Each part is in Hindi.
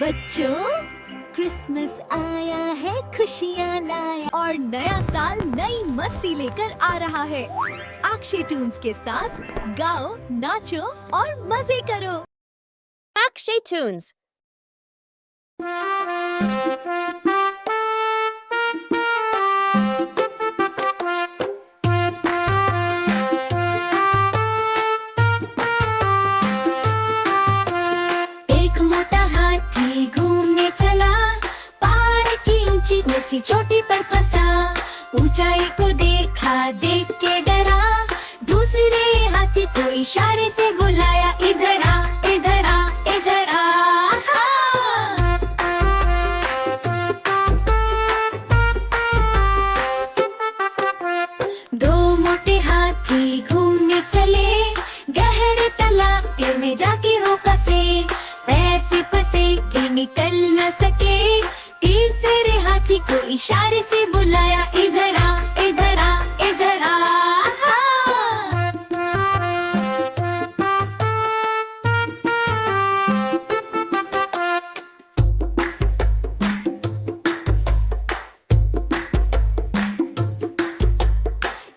बच्चों, क्रिसमस आया है, खुशियाँ लाया और नया साल नई मस्ती लेकर आ रहा है। अक्षय टून्स के साथ गाओ, नाचो और मजे करो। Akshay Tunes. एक मोटा हाथी घूमने चला, पहाड़ की ऊंची ऊंची चोटी पर फंसा। ऊंचाई को देखा, देख के डरा, दूसरे हाथी को इशारे से बुलाया, इधर आ, इधर आ, इधर आ। दो मोटे हाथी घूमने चले, गहरे तालाब में जाके हो फंसे। पैसे फंसे के निकल न सके, तीसरे हाथी को इशारे से बुलाया, इधर आ, इधर आ, इधर आ।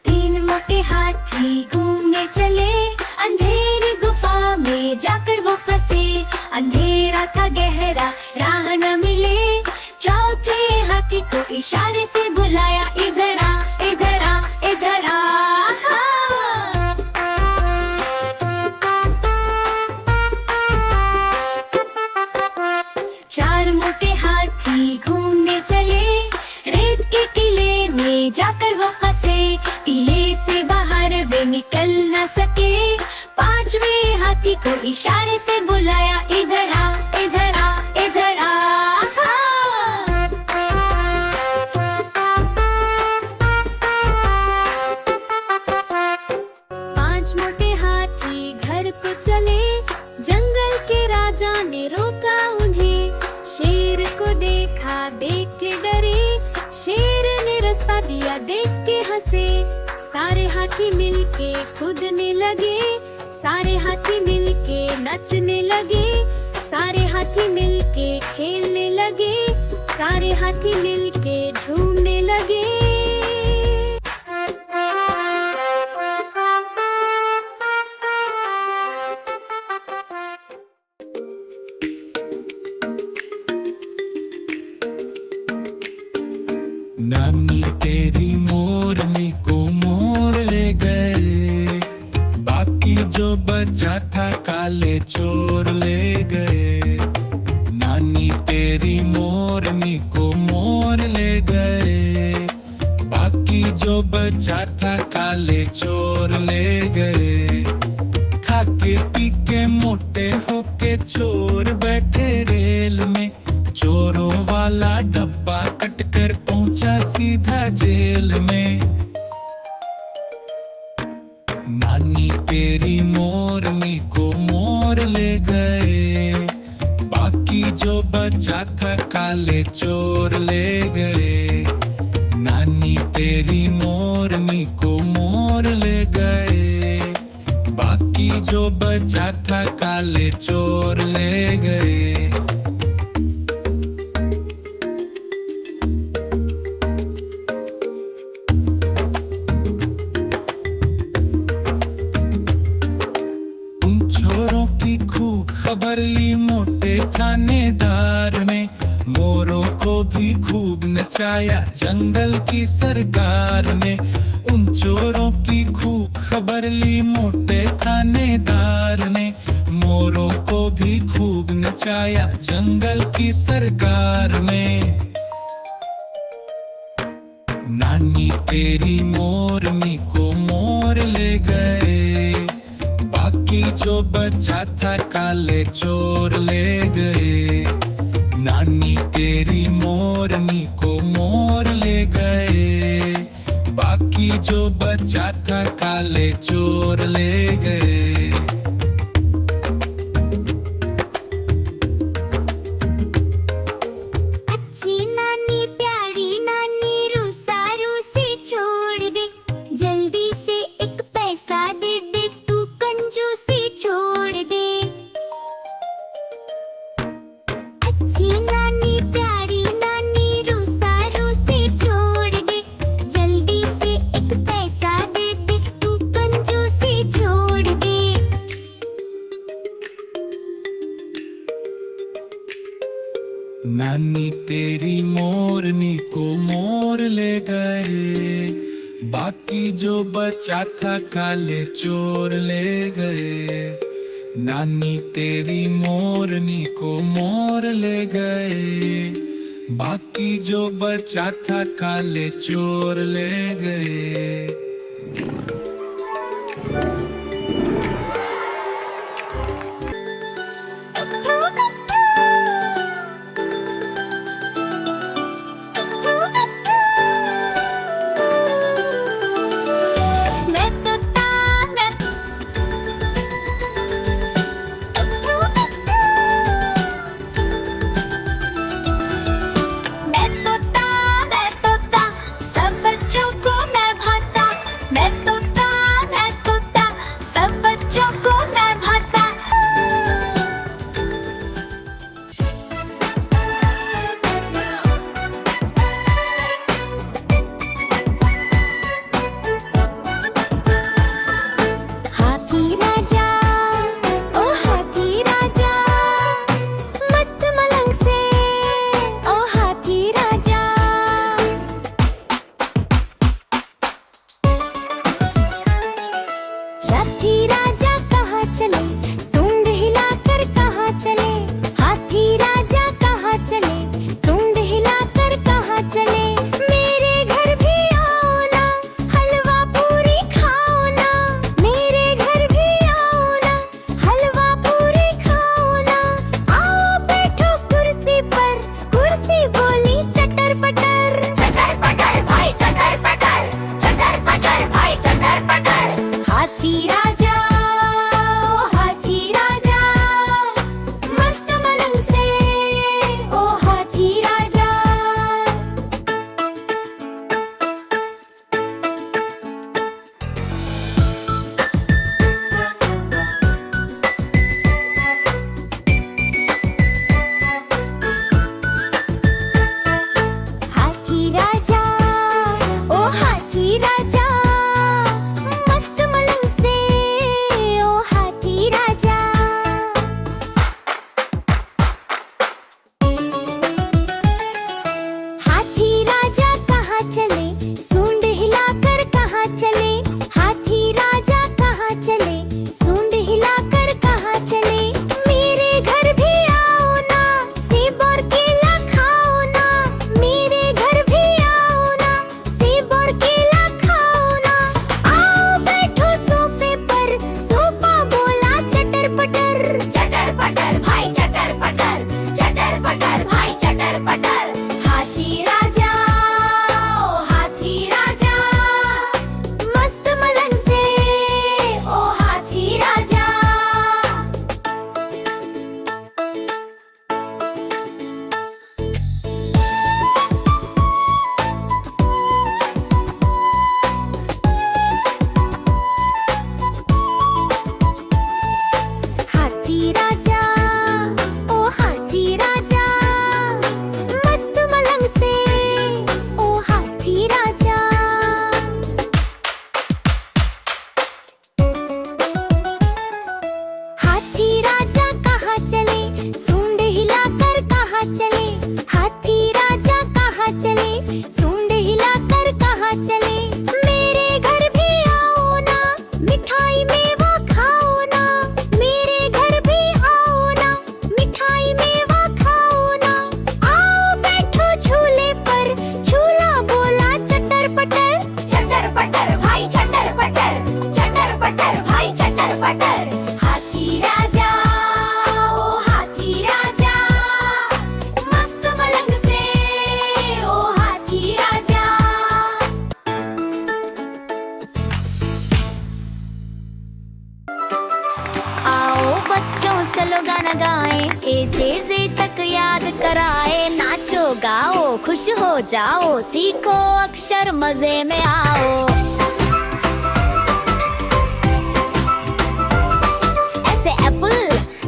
तीन मोटे हाथी घूमने चले, अंधेरी गुफा में जाकर वो फंसे। अंधेरा था गहरा, राह न मिले, चौथे हाथी को इशारे से बुलाया, इधर आ, इधर आ, इधर आ। चार मोटे हाथी घूमने चले, रेत के टीले में जाकर वो फंसे। टीले से बाहर वे निकल न सके, पांचवें हाथी को इशारे से बुलाया, इधर आ, इधर आ, इधर आ। पांच मोटे हाथी घर को चले, जंगल के राजा ने रोका उन्हें। शेर को देखा, देख के डरे, शेर ने रास्ता दिया, देख के हंसे। सारे हाथी मिलके कूदने लगे, सारे हाथी मिलके नचने लगे, सारे हाथी मिलके खेलने लगे, सारे हाथी मिलके झूमने लगे। नानी तेरी मोरनी को मोर ले गए, बाकी जो बचा था काले चोर ले गए। नानी तेरी मोरनी को मोर ले गए, बाकी जो बचा था काले चोर ले गए। खाके पी के मोटे होके चोर बैठे रेल में, चोरों वाला डब्बा कट कर पहुंचा सीधा जेल में। नानी तेरी मोरनी को मोर ले गए, बाकी जो बचा था काले चोर ले गए। नानी तेरी मोरनी को मोर ले गए, बाकी जो बचा था काले चोर ले गए। चोरों की खूब खबर ली मोटे थानेदार ने, मोरों को भी खूब नचाया जंगल की सरकार ने। उन चोरों की खूब खबर ली मोटे थानेदार ने, मोरों को भी खूब नचाया जंगल की सरकार ने। नानी तेरी मोरनी को मोर ले गए, बाकी जो बचा था काले चोर ले गए। नानी तेरी मोरनी को मोर ले गए, बाकी जो बचा था काले चोर ले गए। अच्छी नानी प्यारी नानी रूसा रूसी छोड़ दे, जल्दी से एक पैसा दे दे, तू कंजूसी छोड़ दे। नानी तेरी मोरनी को मोर ले गए, बाकी जो बचा था काले चोर ले गए। नानी तेरी मोरनी को मोर ले गए, बाकी जो बचा था काले चोर ले गए। चलो गाना गाएं, ए से जे तक याद कराए। नाचो गाओ खुश हो जाओ, सीखो अक्षर मजे में आओ। ऐसे एप्पल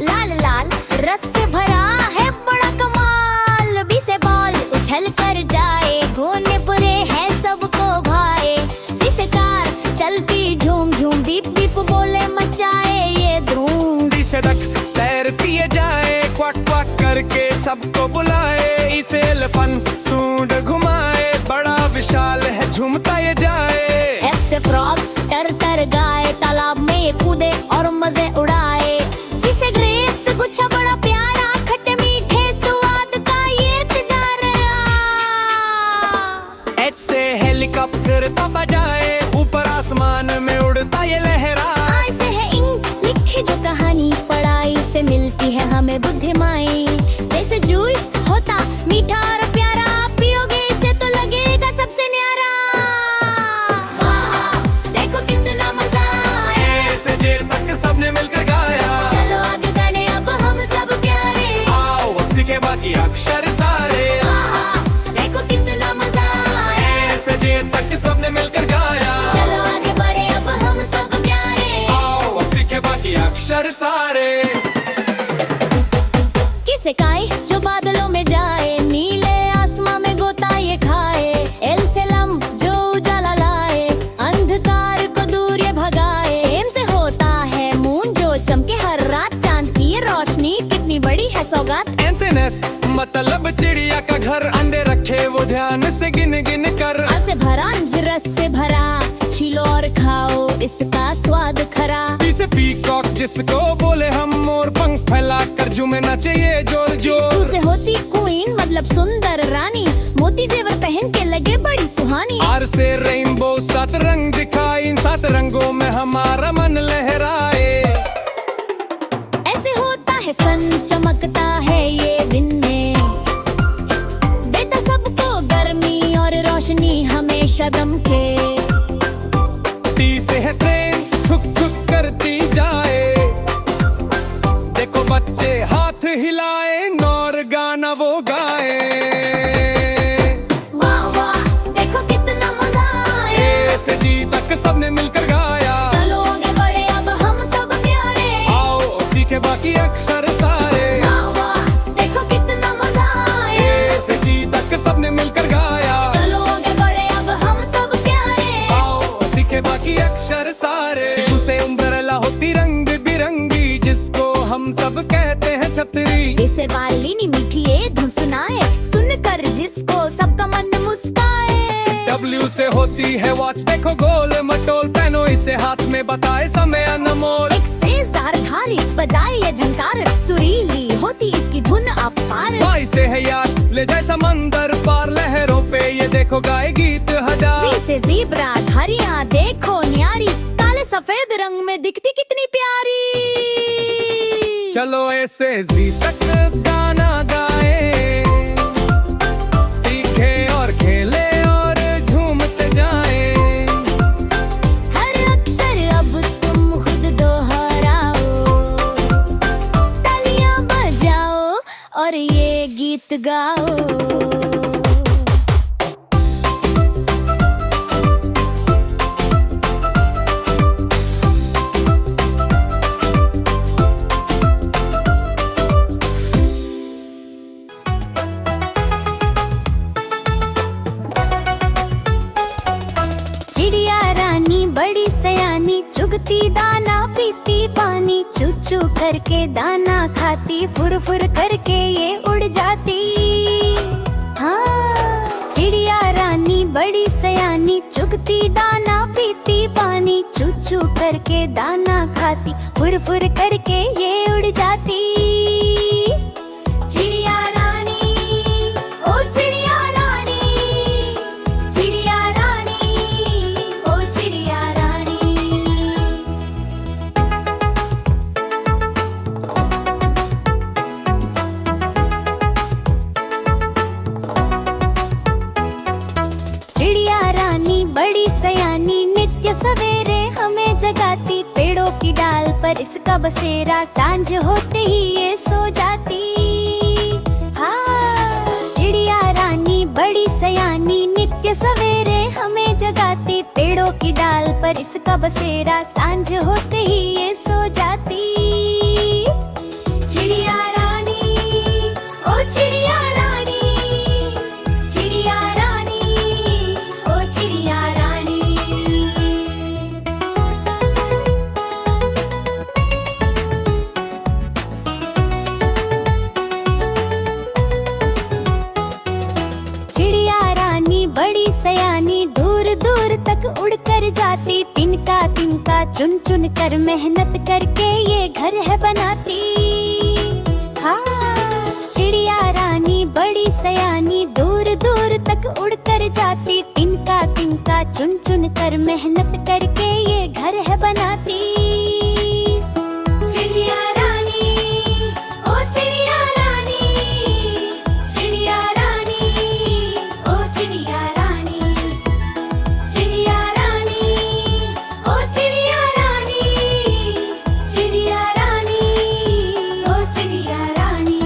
लाल लाल रस से भरा है बड़ा कमाल। बी से बॉल उछल कर जाए, घोने बुरे हैं सबको भाए। सी से कार चलती झूम झूम, बीप बीप बोले मचाए ये धूम। डी से डक तैरती जाए, क्वाक क्वाक करके सबको बुलाए। जैसे एलिफेंट सूंड घुमाए, बड़ा विशाल है झूमता ये जाए। एफ से फ्रॉग टर टर गाए, तालाब में ये कूदे और मजे उड़ाए। जिसे ग्रेप्स गुच्छा बड़ा प्यारा, खट्टे मीठे स्वाद का ये इक़्तिदार। एच से हेलीकॉप्टर तब बजाए, ऊपर आसमान में उड़ता ये लहरा। आई से है इंक लिखे जो कहानी, पढ़ाई से मिलती है हमें बुद्धिमाई। जैसे जूस होता मीठा और प्यारा, पियोगे इसे तो लगेगा सबसे न्यारा। वाह देखो कितना मजा आया, ए से जे तक सबने मिलकर गाया। चलो आगे गाने अब हम सब प्यारे। आओ अब सीखे बाकी अक्षर सारे। वाह देखो कितना मजा आया, ए से जे तक सबने मिलकर गाया। चलो आगे बढ़े अब हम सब प्यारे। आओ अब सीखे बाकी अक्षर सारे। किसे काय जो बादलों में जाए, नीले आसमां में गोता ये खाए। एल से लम्ब जो उजाला लाए, अंधकार को दूर ये भगाए। एम से होता है मून जो चमके हर रात, चांद की ये रोशनी कितनी बड़ी है सौगात। एन से नेस्ट मतलब चिड़िया का घर, अंडे रखे वो ध्यान से गिन गिन कर। आ से भरा रस से भरा, छीलो और खाओ इसका स्वाद खरा। पी से पीकॉक जिसको बोले हम मोर, पंख फैला कर झूमे नाचे ये जोर जोर। तू से होती क्वीन मतलब सुंदर रानी, मोती जेवर पहन के लगे बड़ी सुहानी। आर से रेनबो सात रंग दिखाए, इन सात रंगों में हमारा मन लहराए। ऐसे होता है सन चमकता है ये दिन में, देता सबको गर्मी और रोशनी हमेशा दमके। टी से है ट्रेन छुक छुक करती जाए, देखो बच्चे हाथ हिलाए और गाना वो गाए। वाह वाह देखो कितना मजा आया, ए से जी तक सबने मिलकर गाया। चलो आगे बढ़े अब हम सब प्यारे। आओ सीखे बाकी अक्षर सारे। वाह वाह देखो कितना मजा आया, ए से जी तक सबने मिलकर गाया। चलो आगे बढ़े अब हम सब प्यारे। आओ सीखे बाकी अक्षर सारे। उसे उम्ब्रेला होती रंग बिरंगी, जिसको हम सब कहते हैं छतरी। इसे वालिनी मीठी ये धुन सुनाए, सुनकर जिसको सबका मन मुस्काए। डब्ल्यू से होती है वॉच देखो गोल मटोल, पहनो इसे हाथ में बताए समय अनमोल। एक से धारी बजाए ये झंकार, सुरीली होती इसकी धुन अपार। वाई से है यार ले जाए समंदर पार, लहरों पे ये देखो गाए गीत हजार। जी से ज़ीब्रा धारियां देखो न्यारी, काले सफेद रंग में दिखती कितनी प्यारी। चलो ऐसे जी तक गाना गाए, सीखे और खेले और झूमते जाए। हर अक्षर अब तुम खुद दोहराओ, तालियां बजाओ और ये गीत गाओ। चिड़िया रानी बड़ी सयानी, चुगती दाना पीती पानी। चू चू करके दाना खाती, फुर फुर करके ये उड़ जाती। हाँ चिड़िया रानी बड़ी सयानी, चुगती दाना पीती पानी। चू चू करके दाना खाती, फुर फुर करके ये उड़ जाती। चिड़िया रानी ओ चिड़िया रानी, चिड़िया रानी ओ चिड़िया रानी। चिड़िया रानी बड़ी सयानी, नित्य सवेरे हमें जगाती। पेड़ों की डाल पर इसका बसेरा, सांझ होते ही ये सो जाती। हाँ चिड़िया रानी बड़ी सयानी, नित्य सवेरे हमें जगाती। पेड़ों की डाल पर इसका बसेरा, सांझ होते ही ये सो जाती। चिड़िया रानी ओ चिड़िया रानी, चिड़िया रानी ओ चिड़िया रानी। कर जाती, तिनका तिनका चुन चुन कर मेहनत करके ये घर है बनाती। हाँ, चिड़िया रानी बड़ी सयानी, दूर दूर तक उड़ कर जाती, तिनका तिनका चुन चुन कर मेहनत करके ये घर है बनाती। चिड़िया रानी, ओ चिड़िया रानी, चिड़िया रानी, ओ चिड़िया रानी, चिड़िया रानी, ओ चिड़िया रानी, चिड़िया रानी, ओ चिड़िया रानी।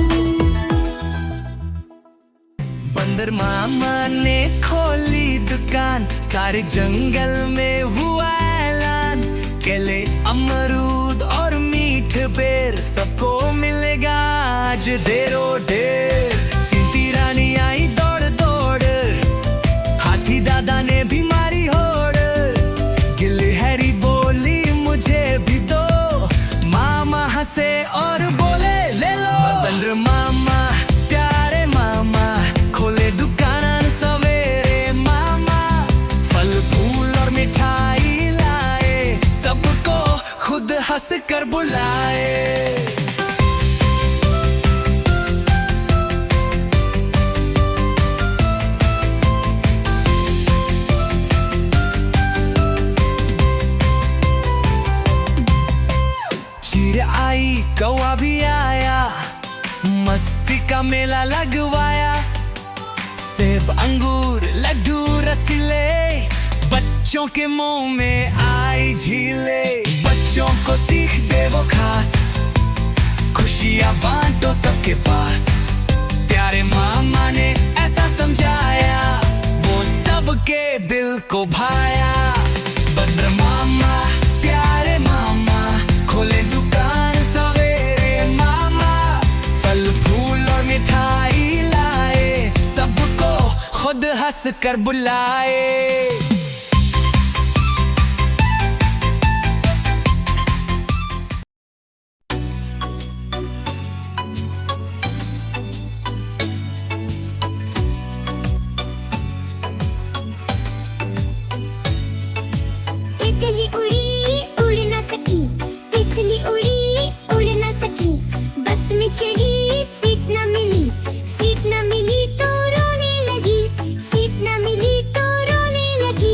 बंदर मामा ने खोली दुकान, सारे जंगल में हुआ ऐलान, केले अमरूद और मीठ बेर सबको मिलेगा आज ढेरो ढेर। चींटी रानी आई दौड़ दौड़, हाथी दादा ने भी मारी होड़, गिलहरी बोली मुझे भी दो, मामा हंसे और बोले ले लो। बंदर मामा प्यारे मामा खोले दुकान सवेरे, मामा फल फूल और मिठाई लाए, सबको खुद हंस कर बुलाए। चीड़ आई कौवा भी आया, मस्ती का मेला लगवाया, सेब अंगूर लड्डू रसीले, बच्चों के मुंह में आई झीले। बच्चों को सीख दे वो खास, खुशियाँ बांटो सबके पास, प्यारे मामा ने ऐसा समझाया, वो सबके दिल को भाया। बंदर मामा प्यारे मामा खोले दुकान सवेरे, मामा फल फूल और मिठाई लाए, सबको खुद हंस कर बुलाए। तितली उड़ी उड़ न सकी, तितली उड़ी उड़ न सकी, बस में चढ़ी सीट न मिली, सीट न मिली तो रोने लगी, सीट न मिली तो रोने लगी।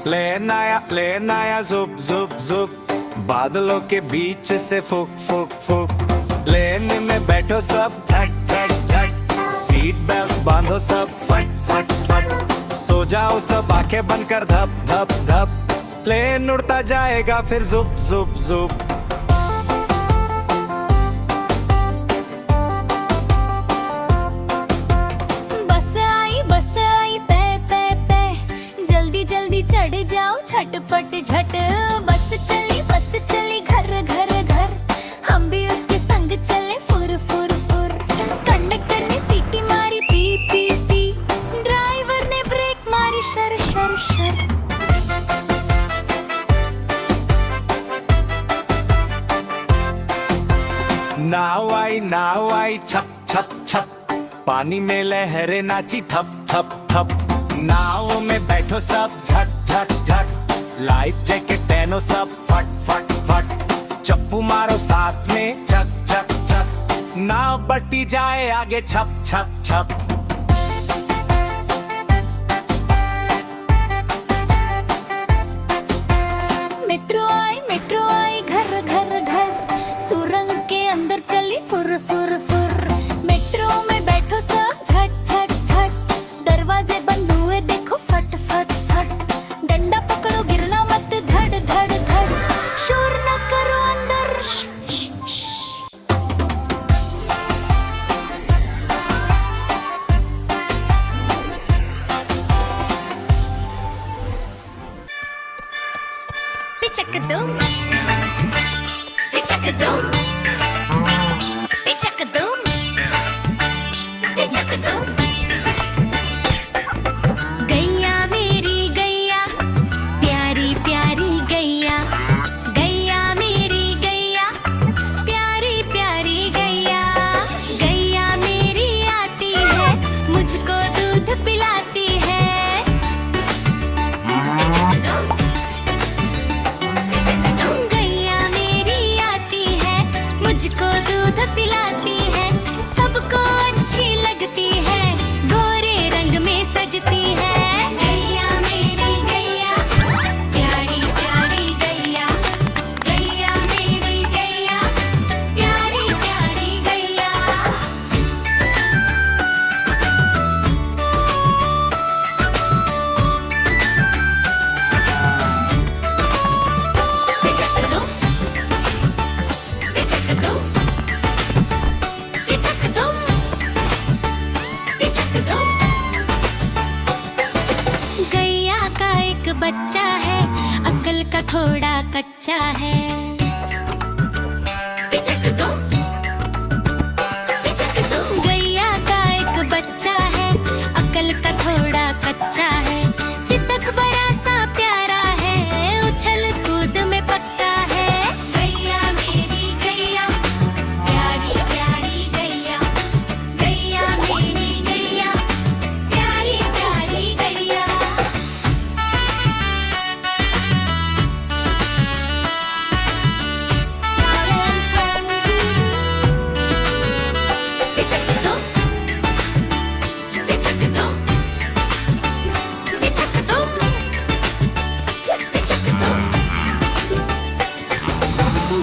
प्लेन आया जुप जुप जुप, बादलों के बीच से फुक फुक फुक। प्लेन में बैठो सब झट झट झट, सीट बेल्ट बांधो सब फट फट फट। सो जाओ सब आंखें बंद कर धप धप धप, प्लेन उड़ता जाएगा फिर जुप जुप जुप। बस आई पे पे पे, जल्दी जल्दी चढ़ जाओ झटपट झट। बस चली घर घर घर, हम भी उसके संग चले फुर फुर फुर। कंडक्टर ने सीटी मारी पी पी पी, ड्राइवर ने ब्रेक मारी शर शर शर। नाव आई छप छप छप, पानी में लहरें नाची थप थप थप। नाव में बैठो सब झट झट झट, लाइफ जैकेट पहनो सब फट फट फट। चप्पू मारो साथ में झक झक झक, नाव बढ़ती जाए आगे छप छप छप। मेट्रो आई घर घर घर, सुरंग के अंदर चली फुर फुर फुर। मेट्रो में बैठो सब झट झट झट, दरवाजे बंद हुए देखो फट फट फट। डंडा पकड़ो गिरना मत धड़ धड़ धड़, शोर न करो अंदर श श श। Pichak doom. Pichak doom. Pichak doom. Pichak doom. गैया मेरी गैया, प्यारी प्यारी गैया। गैया मेरी गैया, प्यारी प्यारी गैया। गैया मेरी आती है, मुझको दूध पिलाती है। गैया मेरी आती है, मुझको दूध पिलाती है। सबको अच्छी लगती है, गोरे रंग में सजती है। गैया मेरी गैया, प्यारी प्यारी गैया। गैया मेरी गैया, प्यारी प्यारी गैया। गैया का एक बच्चा है, अक्ल का थोड़ा कच्चा है। गैया का एक बच्चा है, अक्ल का थोड़ा कच्चा है। चितक बड़ा सा प्यारा है, उछल कूद में पक्का है। गैया मेरी गैया, प्यारी प्यारी गैया। गैया मेरी गैया, प्यारी प्यारी गैया।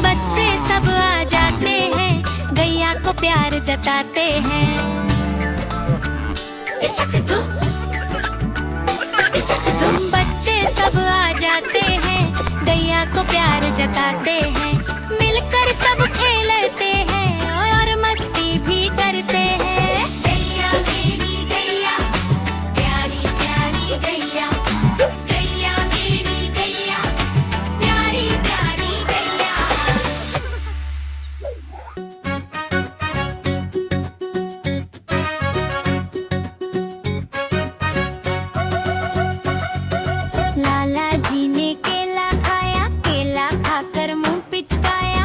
बच्चे सब आ जाते हैं, गैया को प्यार जताते हैं। बच्चे सब आ जाते हैं, गैया को प्यार जताते हैं। मिलकर सब खेलते हैं और मस्ती भी करते हैं। गैया मेरी गैया, प्यारी प्यारी गैया। गैया मेरी गैया, प्यारी प्यारी गैया। लाला जी ने केला खाया, केला खाकर मुंह पिचकाया।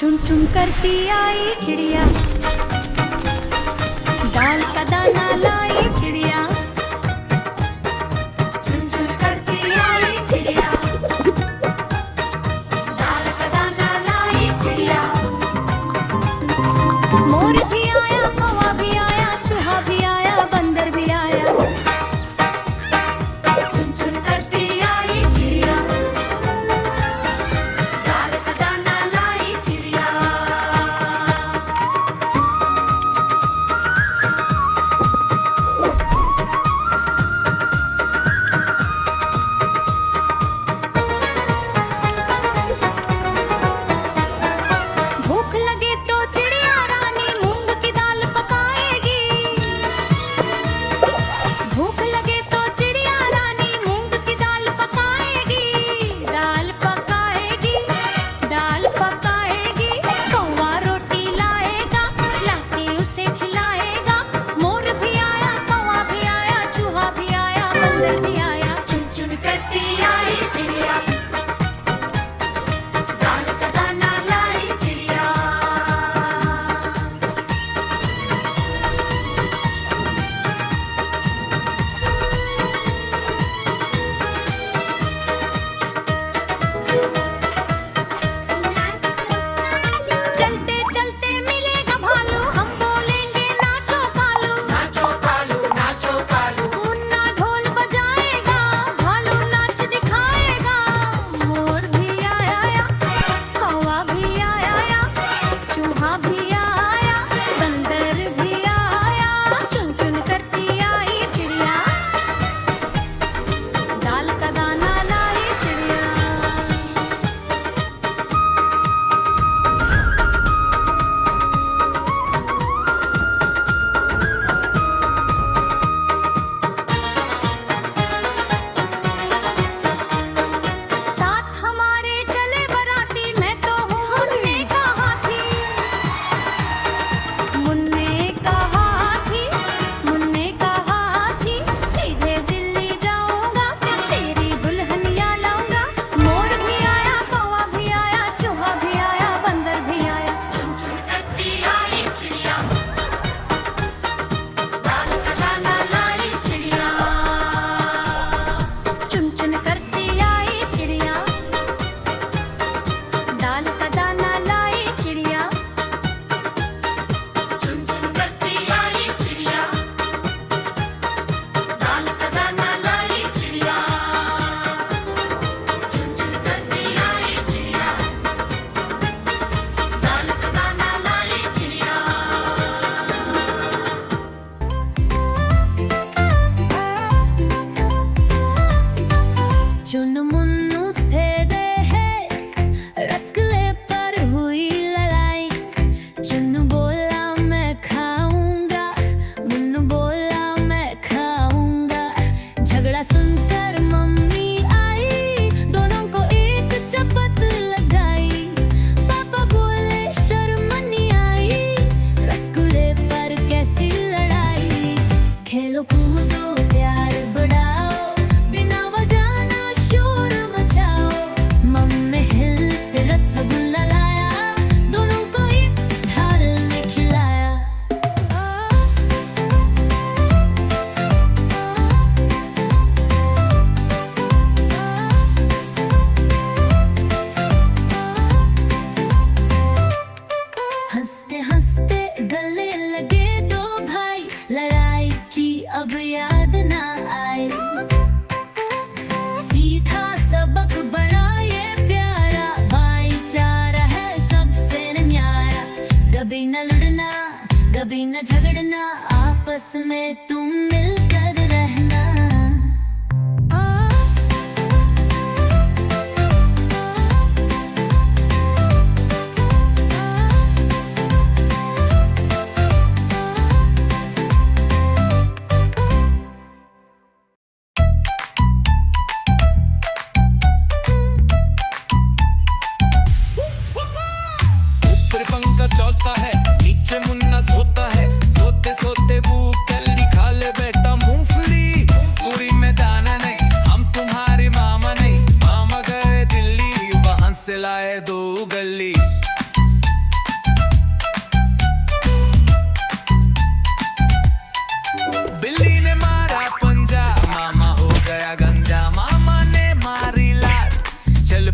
चुन चुन करती आई चिड़िया, दाल का दाना लाई चिड़िया। चुन चुन करती आई चिड़िया, दाल का दाना लाई चिड़िया। मोर भी आया, कौवा भी आया, चूहा भी आया, बंदर भी आया। चुन चुन करती आई चिड़िया, दाल का दाना लाई चिड़िया। भूख लगे तो चिड़िया रानी मूंग की दाल पकाएगी। भूख लगे तो चिड़िया रानी मूंग की दाल पकाएगी। दाल पकाएगी, दाल पकाएगी। कौवा रोटी लाएगा, लाके उसे खिलाएगा। मोर भी आया, कौवा भी आया, चूहा भी आया, बंदर भी आया। चुन चुन करती आई चिड़िया, दाल का दाना लाई चिड़िया। चलते चलते मिलेगा भालू, हम बोलेंगे नाचो कालू। नाचो कालू, नाचो कालू। मुन्ना ढोल बजाएगा, भालू नाच दिखाएगा। मोर भी आया, कौवा भी आया, चूहा भी आया, बंदर भी आया। चुन चुन करती आई चिड़िया, दाल का दाना लाई चिड़िया। साथ हमारे चले बराती, मैं तो हूँ मुन्ने का हाथी। मुन्ने का हाथी, मुन्ने का हाथी। सीधे दिल्ली जाऊंगा, तेरी दुल्हनिया लाऊंगा। मोर भी आया, कौवा भी आया, चूहा भी आया, बंदर भी आया। चुन चुन करती आई चिड़िया, दाल का दाना लाई चिड़िया। चुन चुन करती आई चिड़िया, दाल का दाना लाई चिड़िया। चुन चुन करती आई चिड़िया, दाल का दाना लाई चिड़िया। चुन चुन करती आई चिड़िया, दाल का दाना लाई चिड़िया। चुन मुन्नू थे गए हैं, रसगुल्ले पर हुई लड़ाई। चुन्नू बोला मैं खाऊंगा, मुन्नू बोला मैं खाऊंगा। झगड़ा सुनकर मम्मी आई, दोनों को एक चपत लगाई। पापा बोले शर्म नहीं आई, रसगुल्ले पर कैसी लड़ाई। खेलो कूदो प्यार बढ़ाओ, बिना वजह ना शोर मचाओ। मम्मी हिल के रसगुल्ला लाया, दोनों को एक थाल में खिलाया। हंसते हंसते गले लगे दो भाई, लड़ाई की अब याद ना आए। सीधा सबक बड़ा ये प्यारा, भाईचारा है सबसे न्यारा। कभी न लड़ना, कभी न झगड़ना, आपस में तुम मिलकर रहना। ऊपर पंखा चलता है, नीचे मुन्ना सोता है। सोते सोते भूख जल्दी खा ले बेटा मूंगफली। पूरी में दाना नहीं, हम तुम्हारे मामा नहीं। मामा गए दिल्ली, वहां से लाए 2 गली।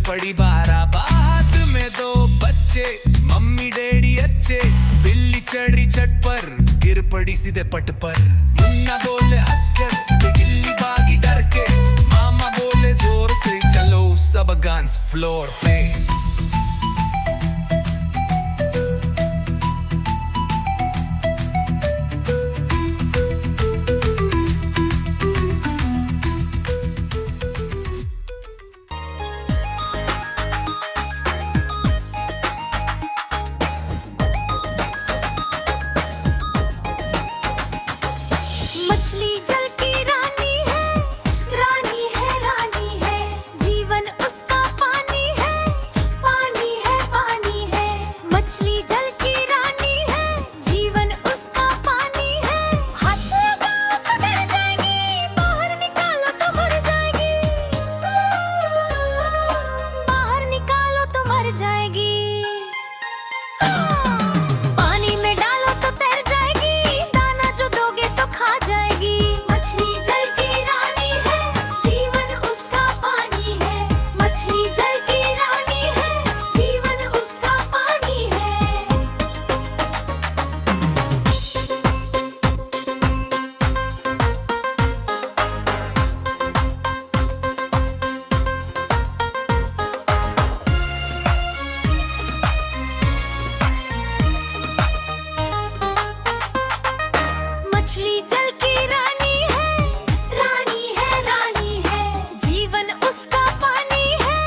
पड़ी 12 हाथ में 2 बच्चे, मम्मी डैडी अच्छे। बिल्ली चढ़ी छत पर, गिर पड़ी सीधे पट पर। मुन्ना बोले हंस कर, गिल्ली भागी डर के। मामा बोले जोर से चलो, सब गांस फ्लोर पे। मछली जल की रानी है, रानी है, रानी है। जीवन उसका पानी है, पानी है, पानी है। मछली जल की रानी है, जीवन उसका पानी है। हाथ लगाओ तो डर जाएगी, बाहर निकालो तो मर जाएगी। बाहर निकालो तो मर जाएगी। पानी में डालो तो तैर जाएगी, दाना जो दोगे तो खा जाएगी। मछली जल की रानी है, जीवन उसका पानी है। मछली जल की रानी है, जीवन उसका पानी है। मछली जल की रानी है, रानी है, रानी है। जीवन उसका पानी है,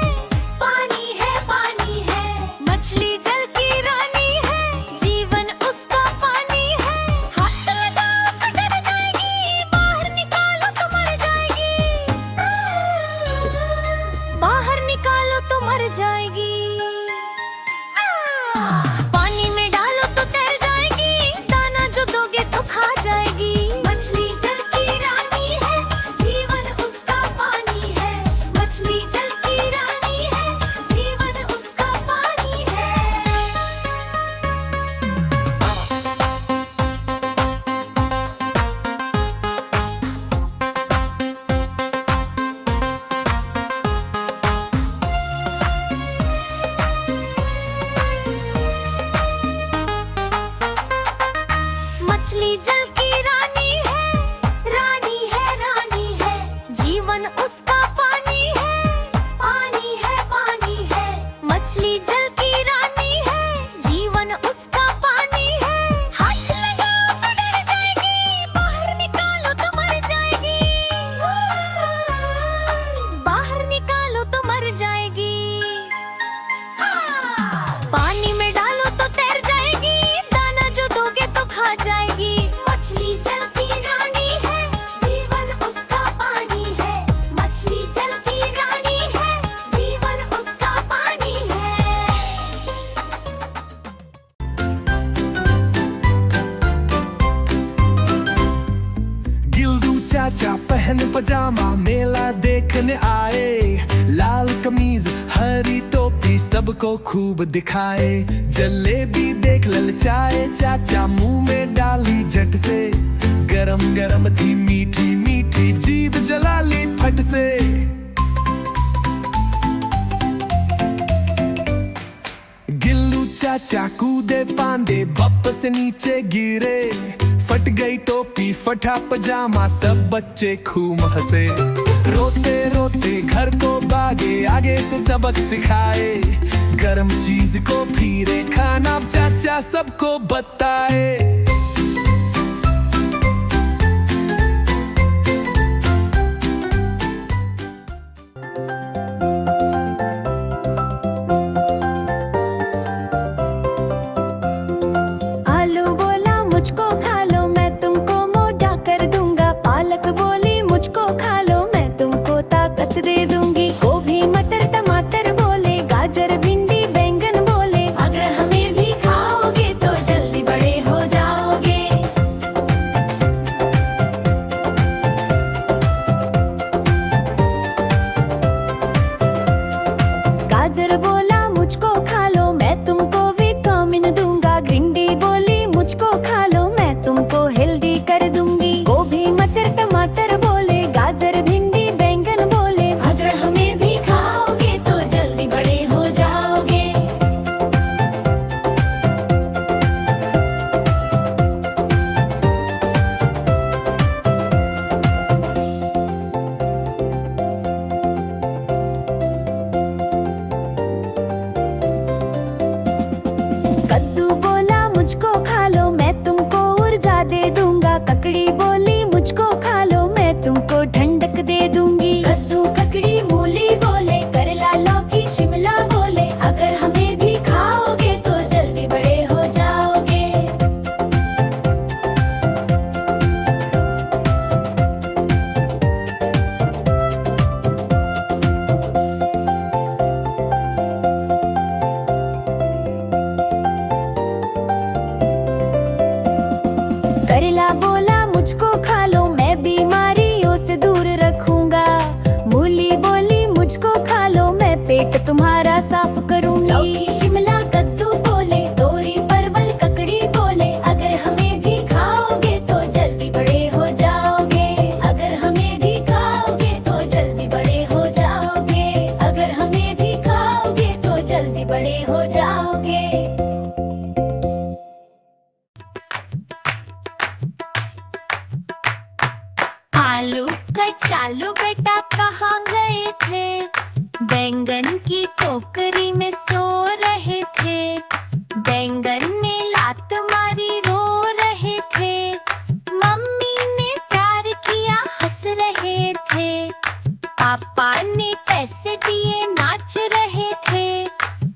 पानी है, पानी है। मछली जल की रानी है, जीवन उसका पानी है। हाथ लगाओ तो डर जाएगी, बाहर निकालो तो मर जाएगी। बाहर निकालो तो मर जाएगी। पानी में डालो तो तैर जाएगी, दाना जो दोगे तो खा जाएगी। मछली जल की रानी है, जीवन उसका पानी है। मछली जल की रानी है, जीवन उसका पानी है। मछली जल की रानी है, रानी है, रानी है। जीवन उसका पानी है, पानी है, पानी है। मछली जल की रानी है, जीवन उसका पानी है। हाथ लगाओ तो डर जाएगी, बाहर निकालो तो मर जाएगी। बाहर निकालो तो मर जाएगी। पानी में डालो तो तैर जाएगी, दाना जो दोगे तो खा जाएगी। मछली जल की रानी है, जीवन उसका पानी है। मछली जल की रानी है, जीवन उसका पानी है। गिल्लू चाचा पहन पजामा, मेला देखने आए। लाल कमीज हरी टोपी, सबको खूब दिखाए। जलेबी देख ललचाए, चाचा मुंह में डाली झट से। गरम गरम थी मीठी मीठी, जीभ जला ली फट से। गिल्लू चाचा कूदे फांदे, बप से नीचे गिरे। फट गई टोपी, फटा पजामा, सब बच्चे खूब हंसे। रोते रोते घर को भागे, आगे से सबक सिखाए। गरम चीज को फिरे, खाना चाचा सबको बताए। आलू बोला मुझको खा लो, मैं तुमको मोटा कर दूंगा। पालक बोली मुझको खा लो, मैं तुमको ताकत दे दूंगी। गोभी मटर टमाटर बोले, गाजर भिंडी बैंगन बोले, अगर हमें भी खाओगे तो जल्दी बड़े हो जाओगे। गाजर बोला मुझको खा लो, मैं तुमको विटामिन दूंगा। भिंडी बोली मुझको खा लो, मैं तुमको हेल्दी कर दूंगी। गोभी मटर टमाटर बोले, गाजर भिंडी बैंगन बोले, अगर हमें भी खाओगे तो जल्दी तुम्हारा साफ करूंगी। लौकी शिमला कद्दू बोले, तोरी परवल ककड़ी बोले, अगर हमें भी खाओगे तो जल्दी बड़े हो जाओगे। अगर हमें भी खाओगे तो जल्दी बड़े हो जाओगे। अगर हमें भी खाओगे तो जल्दी बड़े हो जाओगे। आलू कचालू बेटा कहाँ गए थे? बैंगन की टोकरी में सो रहे थे। बैंगन ने लात मारी रो रहे थे। मम्मी ने प्यार किया हंस रहे थे। पापा ने पैसे दिए नाच रहे थे।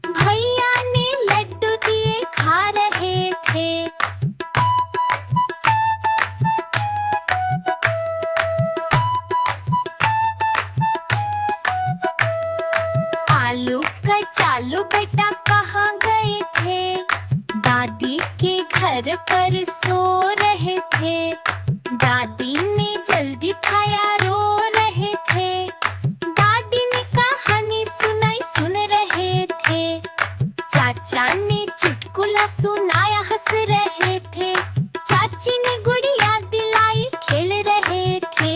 भैया ने लड्डू दिए खा रहे थे। आलू कचालू बेटा कहाँ गए थे? दादी के घर पर सो रहे थे। दादी ने जल्दी खाया रो रहे थे। दादी ने कहानी सुनाई सुन रहे थे। चाचा ने चुटकुला सुनाया हंस रहे थे। चाची ने गुड़िया दिलाई खेल रहे थे।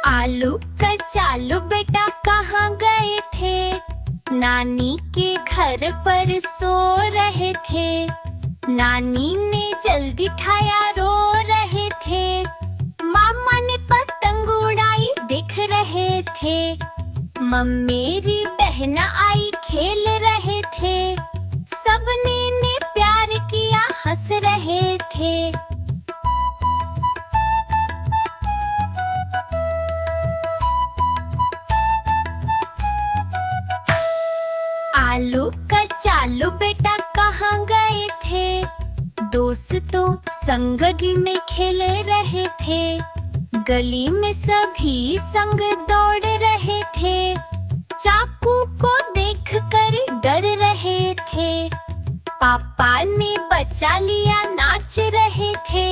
आलू कचालू बेटा कहाँ गए थे? नानी के घर पर सो रहे थे। नानी ने जल्दी ठाया रो रहे थे। मामा ने पतंग उड़ाई देख रहे थे। मम्मेरी बहना आई खेल रहे थे। सबने ने प्यार किया हंस रहे थे। आलू कचालू बेटा कहाँ गए थे? दोस्तों संग में खेल रहे थे। गली में सभी संग दौड़ रहे थे। चाकू को देखकर डर रहे थे। पापा ने बचा लिया नाच रहे थे।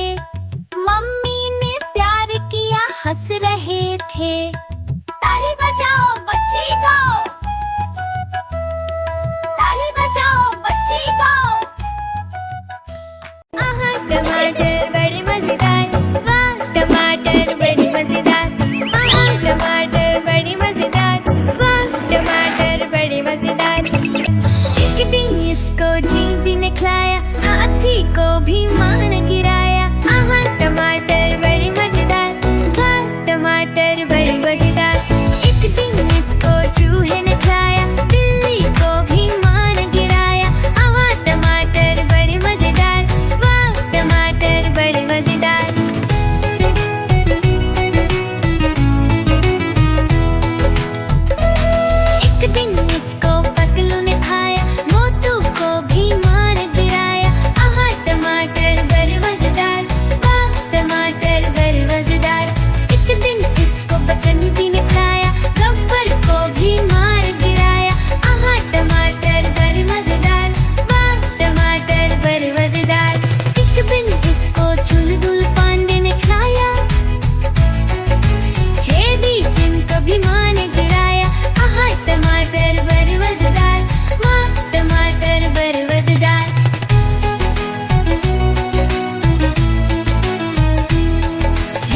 मम्मी ने प्यार किया हंस रहे थे। ताली बजाओ बच्चे गाओ। ताली बजाओ बच्चे गाओ। आहा टमाटर बड़े मजेदार, वाह टमाटर बड़े मजेदार। आहा टमाटर बड़े मजेदार, वाह टमाटर बड़े मजेदार। एक दिन इसको चींटी ने खिलाया, हाथी को भी मार गिराया। आहा टमाटर बड़े मजेदार, वाह टमाटर बड़े मजेदार। एक दिन इसको चूहे ने खाया, बिल्ली को भी मार गिराया। आहा टमाटर बड़े मजेदार, वाह टमाटर बड़े मजेदार। एक दिन इसको पतलू ने खाया, मोटू को भी मार गिराया। आहा टमाटर बड़े मजेदार, वाह टमाटर बड़े मजेदार। एक दिन इसको बसंती ने खाया, गब्बर को भी मार गिराया। आहा टमाटर बड़े मजेदार, वाह टमाटर बड़े मजेदार। एक दिन इसको चुलबुल पांडे ने खिलाया, छेदी सिंह को भी मार गिराया। आहा टमाटर बड़े मजेदार, वाह टमाटर बड़े मजेदार।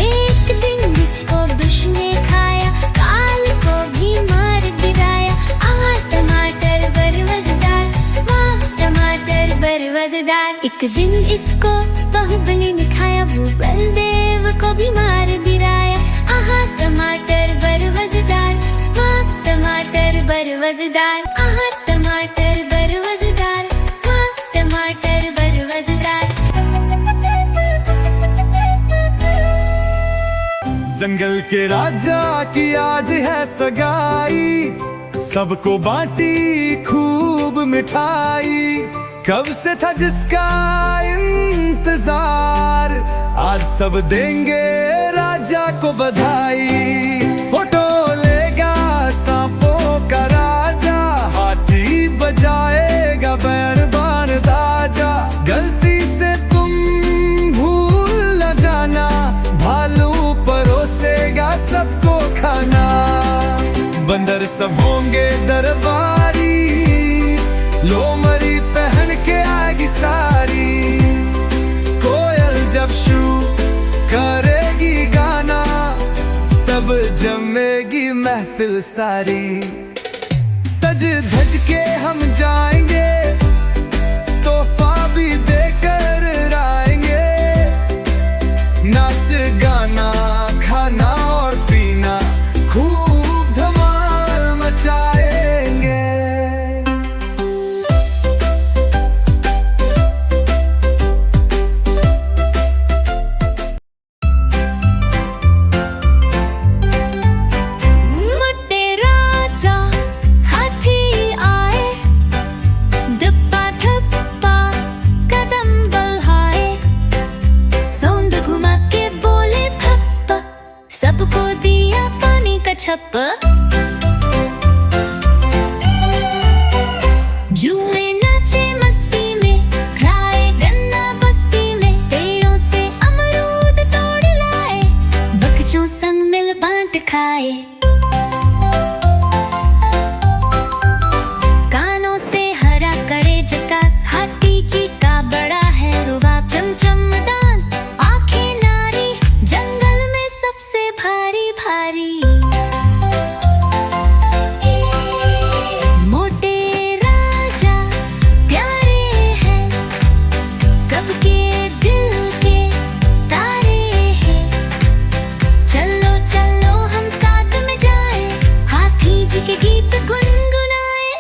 एक दिन इसको दुष्ट ने खाया, काल को भी मार गिराया। आहा टमाटर बड़े मजेदार, वाह टमाटर बड़े मजेदार। एक दिन इसको बाहुबली ने खाया, वो बलदेव को भी मार गिराया। आहा टमाटर बड़े मजेदार, वाह टमाटर बड़े मजेदार। आहा टमाटर बड़े मजेदार, वाह टमाटर बड़े मजेदार। जंगल के राजा की आज है सगाई, सबको बांटी खूब मिठाई। कब से था जिसका इंतजार, आज सब देंगे राजा को बधाई। फोटो लेगा सांपों का राजा, हाथी बजाएगा बैंड बाण ताजा। गलती से तुम पर सब होंगे दरबारी, लोमड़ी पहन के आएगी सारी। कोयल जब शुरू करेगी गाना, तब जमेगी महफिल सारी। सज धज के हम जाएंगे, तोहफा भी देकर आएंगे। नाच गाना खाना और पीना, खूब धमाल मचाएंगे। मोटे राजा हाथी आए, धप्पा धप्पा कदम बढ़ाए। सौंद घुमा के बोले फप्पा, सबको दिया पानी का छप्पा। जुए नाचे मस्ती में, खाए गन्ना बस्ती में। पेड़ों से अमरूद तोड़ लाए, बच्चों संग मिल बांट खाए। कानों से हरा करे जकास, हाथी जी का बड़ा है रुबाब। चमचमदान आंखें नारी, जंगल में सबसे भारी भारी। मोटे राजा प्यारे हैं, सबके दिल के तारे हैं। चलो चलो हम साथ में जाएं, हाथी जी के गीत गुनगुनाएं।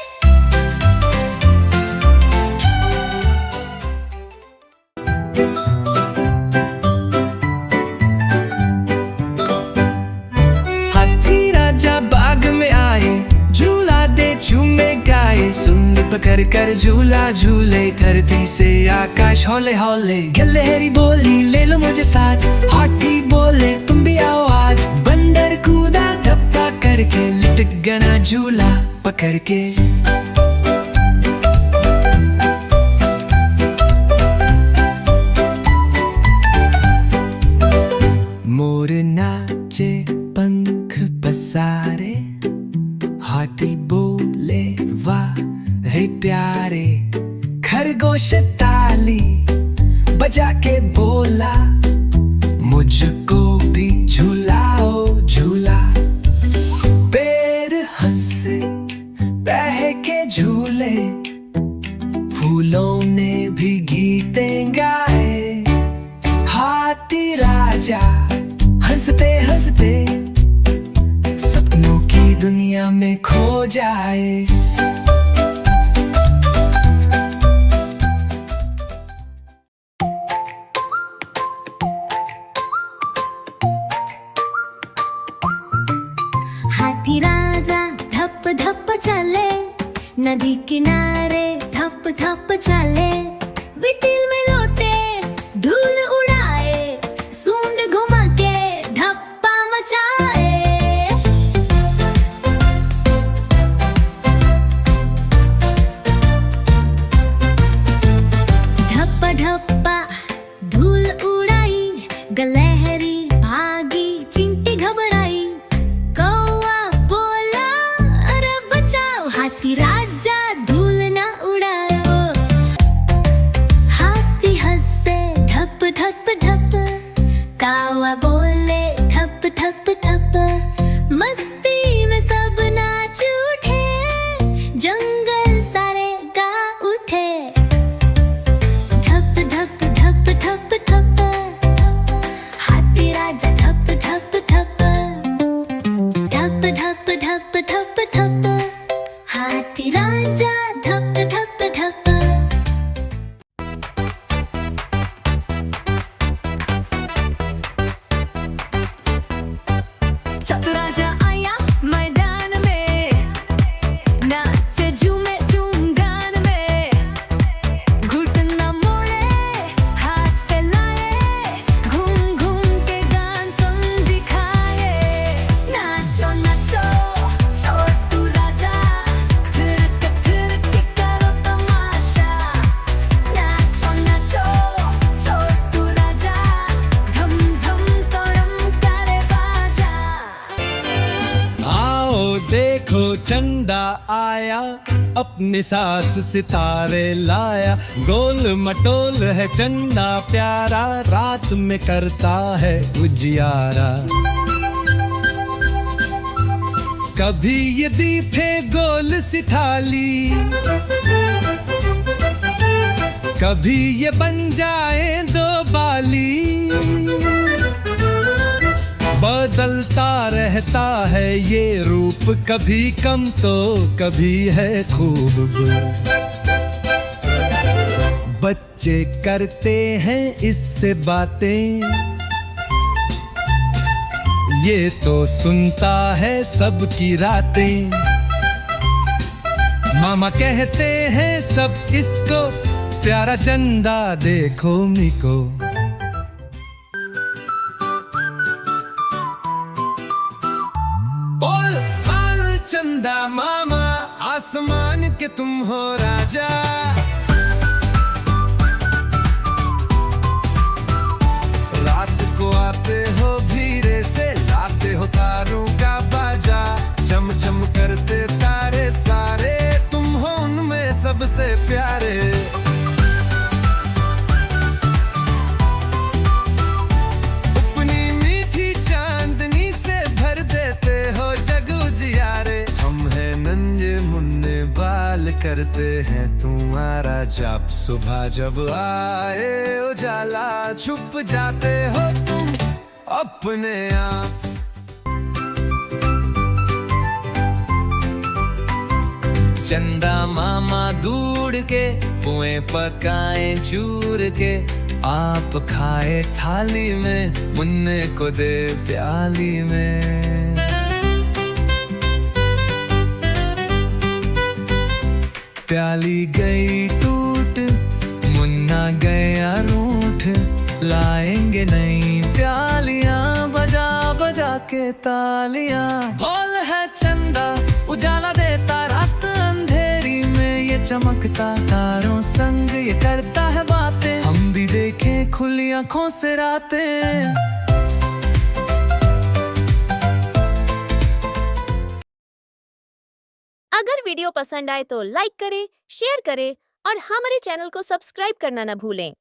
हाथी राजा बाग में आए, झूला दे झूमे गाए। सुन पकड़ कर झूला झूले, धरती से आकाश हौले हौले। गिलहरी बोली ले लो मुझे साथ, हाथी बोले तुम भी आओ आज। बंदर कूदा धप्पा करके, लटक गया झूला पकड़ के। मोर नाचे पंख पसारे, हाथी बोले वाह है प्यारे। खरगोश ताली बजा के बोला, मुझको भी झूलाओ झूला। पेड़ हंसे बह के झूले, फूलों ने भी गीतें गाए। हाथी राजा हंसते हंसते, सपनों की दुनिया में खो जाए। हाथी राजा धप धप चले, नदी किनारे धप धप चले। विटिल में लौटे धूल उड़ाए, सूंड घुमा के धप्पा मचाए। धप्पा धप्पा धूल उड़ाई, गिलहरी भागी चिंटी घबराई। कौवा बोला अरे बचाओ, हाथी राजा धूल ना उड़ाओ। हाथी हंसे धप धप धप, कौवा बोले धप धप धप। मस्ती में सब नाच उठे, जंगल सारे गा उठे। धप धप धप धप धप, हाथी अपनी सास सितारे लाया, गोल मटोल है चंदा प्यारा, रात में करता है उजियारा। कभी ये दीपे गोल सी थाली, कभी ये बन जाए दो बाली, बदलता रहता है ये रूप, कभी कम तो कभी है खूब। बच्चे करते हैं इससे बातें, ये तो सुनता है सबकी रातें। मामा कहते हैं सब इसको, प्यारा चंदा देखो मिको। बोल हाल चंदा मामा, आसमान के तुम हो राजा। रात को आते हो धीरे से, लाते हो तारों का बाजा, चम चम करते तारे सारे, तुम हो उनमें सबसे प्यारे। अपनी मीठी चांदनी से भर देते हो जग उजियारे, हम हैं नन्हे मुन्ने बाल करते हैं तुम्हारा जाप, सुबह जब आए उजाला छुप जाते हो तुम अपने आप। चंदा मामा दूड़ के पुए पकाए चूर के, आप खाए थाली में, मुन्ने को दे प्याली में। प्याली गई टूट, मुन्ना गया रूठ, लाएंगे नई प्यालियां बजा बजा के तालियां। बोल है चंदा उजाला देता रात अंधेरी में, ये चमकता तारों संग ये करता है बातें, हम भी देखें खुली आंखों से रातें। अगर वीडियो पसंद आए तो लाइक करें, शेयर करें और हमारे चैनल को सब्सक्राइब करना न भूलें।